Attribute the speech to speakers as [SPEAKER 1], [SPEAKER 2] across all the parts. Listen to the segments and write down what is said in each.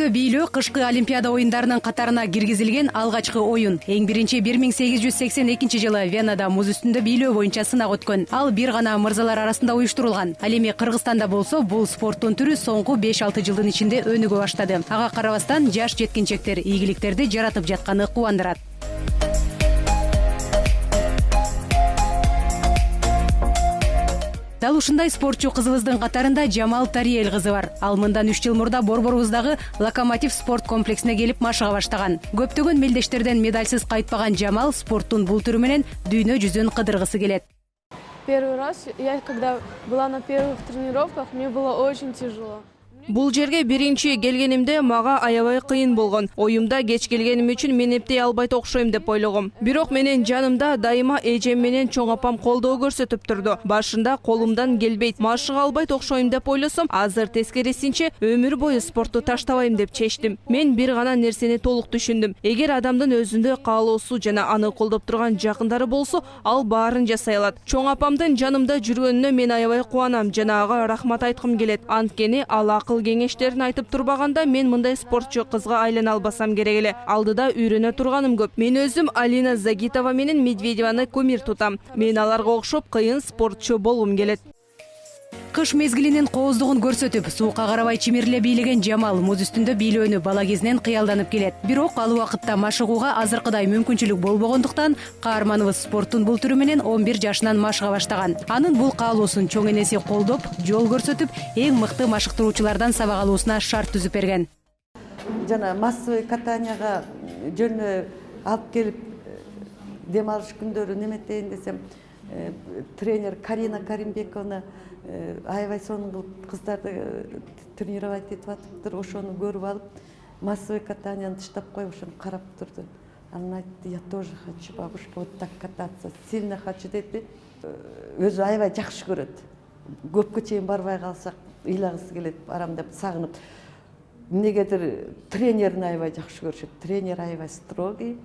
[SPEAKER 1] үстүндө бийлөө кышкы Олимпиада оюндарынын катарына киргизилген алгачкы оюн. Эң биринчи 1882 жылы Венада муз үстүндө бийлөө боюнча сынак өткөн. Ал бир гана мырзалар арасында уюштурулган. Ал эми Кыргызстанда болсо бул спорттун түрү соңку 5-6 жылдын ичинде өнүгө баштады. Ага карабастан жаш жеткинчектер ийгиликтерди жаратып жатканы кубандырат. Дал ушундай спортчу кызыбыздын катарында Жамал Тариел кызы бар. Ал мындан 3 жыл мурда Борборубуздагы Локомотив спорт комплексине келип машыга баштаган. Көптөгөн мелдештерден медальсыз кайтпаган Жамал спорттун бул түрү менен дүйнө жүзүн кыдыргысы келет.
[SPEAKER 2] Первый раз, когда была на первых тренировках, мне было очень тяжело.
[SPEAKER 3] Бул жерге биринчи келгенимде мага аябай кыйын болгон. Оюмда кеч келгеним үчүн мен эптей албайт окшойм деп ойлогом. Бирок менин жанымда дайыма эжем менен чоң апам колдоо көрсөтүп турду. Башында колумдан келбейт, машыга албайт окшойм деп ойлосом, азыр тескерисинче өмүр бою спортту таштабайм деп чечтим. Мен бир гана нерсени толук түшүндүм. Эгер адамдын өзүндө каалоосу жана аны колдоп турган жакындары болсо, ал баарын жасай алат. Чоң апамдын жанымда жүргөнүнө мен аябай кубанам жана ага рахмат айткым келет. Анткени ал кеңештерин айтып турбаганда мен мындай спортчу кызга айлана албасам керек эле. Алдыда үйрөнө турганым көп. Мен өзүм Алина Загитова менен Медведеваны кумир тутам. Мен аларга окшоп кыйын спортчу болгум келет.
[SPEAKER 1] Кыш мезгилинин кооздугун көрсөтүп, суукка карабай чимирле бийлеген Жамал муз үстүндө бийлөөнү бала кезинен кыялданып келет. Бирок ал убакытта машыгууга азыркыдай мүмкүнчүлүк болбогондуктан, каарманыбыз спорттун бул түрү менен 11 жашынан машыга баштаган. Анын бул каалоосун чоң энеси колдоп, жол көрсөтүп, эң мыкты машыктыруучулардан сабак алуусуна шарт түзүп берген.
[SPEAKER 4] Жана массовый катанияга жөнү алып келип дем алыш күндөрү неметейин десем, тренер Карина Каримбековна аябай сонун кылып кыздарды тренировать этип атыптыр. Ошону көрүп алып, массовый катанияны тыштап коюп, ошону карап турду. Анан айтты: "Я тоже хочу, бабушка, вот так кататься. Сильно хочу" деди. Өзү аябай жакшы көрөт. Көпкө чейин барбай калсак, ыйлагысы келет, барам деп сагынып. Эмнегедир тренерин аябай жакшы көрүшөт. Тренер аябай строгий,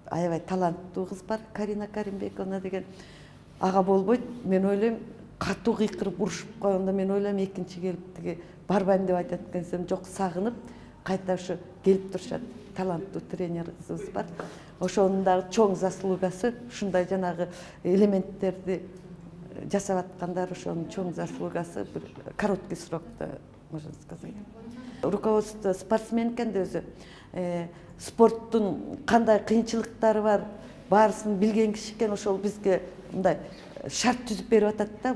[SPEAKER 4] аябай таланттуу кыз бар, Карина Каримбековна деген. Ага болбойт, мен ойлойм, катуу кыйкырып урушуп койгондо мен ойлойм экинчи келип тиги барбайм деп айтат экенсем, жок, сагынып кайта ушу келип турушат. Таланттуу тренер кызыбыз бар. Ошонун дагы чоң заслугасы, ушундай жанагы элементтерди жасап аткандар, ошонун чоң заслугасы бир короткий срокто, можно сказать. Руководство спортсмен экен да өзү. Спорттун кандай кыйынчылыктары бар, баарысын билген киши экен, ошол бизге мындай шарт түзүп берип атат да.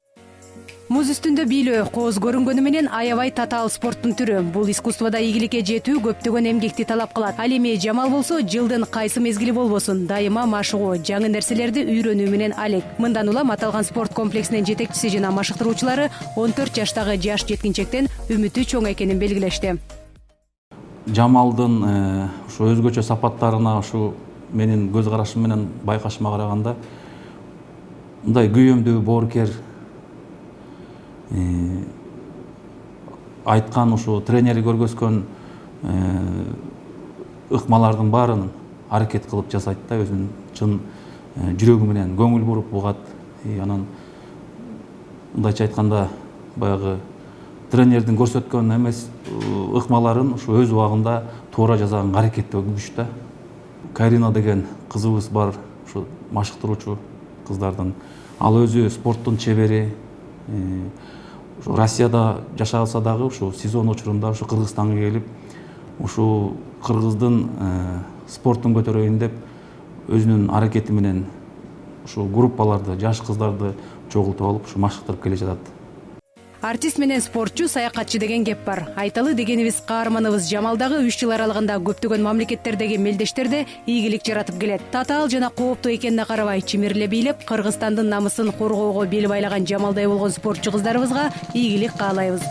[SPEAKER 1] Муз үстүндө бийлөө кооз көрүнгөнү менен аябай татаал спорттун түрү. Бул искусствода ийгиликке жетүү көптөгөн эмгекти талап кылат. Ал эми Жамал болсо жылдын кайсы мезгили болбосун дайыма машыгуу, жаңы нерселерди үйрөнүү менен алек. Мындан улам аталган спорт комплексинин жетекчиси жана машыктыруучулары 14 жаштагы жаш жеткинчектен үмүтү чоң экенин белгилешти.
[SPEAKER 5] Жамалдын ушу өзгөчө сапаттарына, ушу менин көз карашым менен байкашыма караганда, мындай күйөмдүү, боорукер, айткан ушу тренери көргөзгөн ыкмалардын баарын аракет кылып жасайт да, өзүнүн чын жүрөгү менен көңүл буруп угат. Анан мындайча айтканда, баягы тренердин көрсөткөн эмес ыкмаларын ушу өз убагында туура жасаганга аракеттөө күч да. Карина деген кызыбыз бар, ушу машыктыруучу кыздардын. Ал өзү спорттун чебери. Ушу Россияда жашаса дагы, ушу сезон учурунда ушу Кыргызстанга келип, ушу кыргыздын спортун көтөрөйүн деп өзүнүн аракети менен ушу группаларды, жаш кыздарды чогултуп алып, ушу машыктырып келе жатат.
[SPEAKER 1] Артист менен спортчу, саякатчы деген кеп бар. Айталы дегенибиз каарманыбыз Жамалдагы 3 жыл аралыгында көптөгөн мамлекеттердеги мелдештерде ийгилик жаратып келет. Татаал жана кооптуу экенине карабай чимирле бийлеп, Кыргызстандын намысын коргоого бел байлаган Жамалдай болгон спортчу кыздарыбызга ийгилик каалайбыз.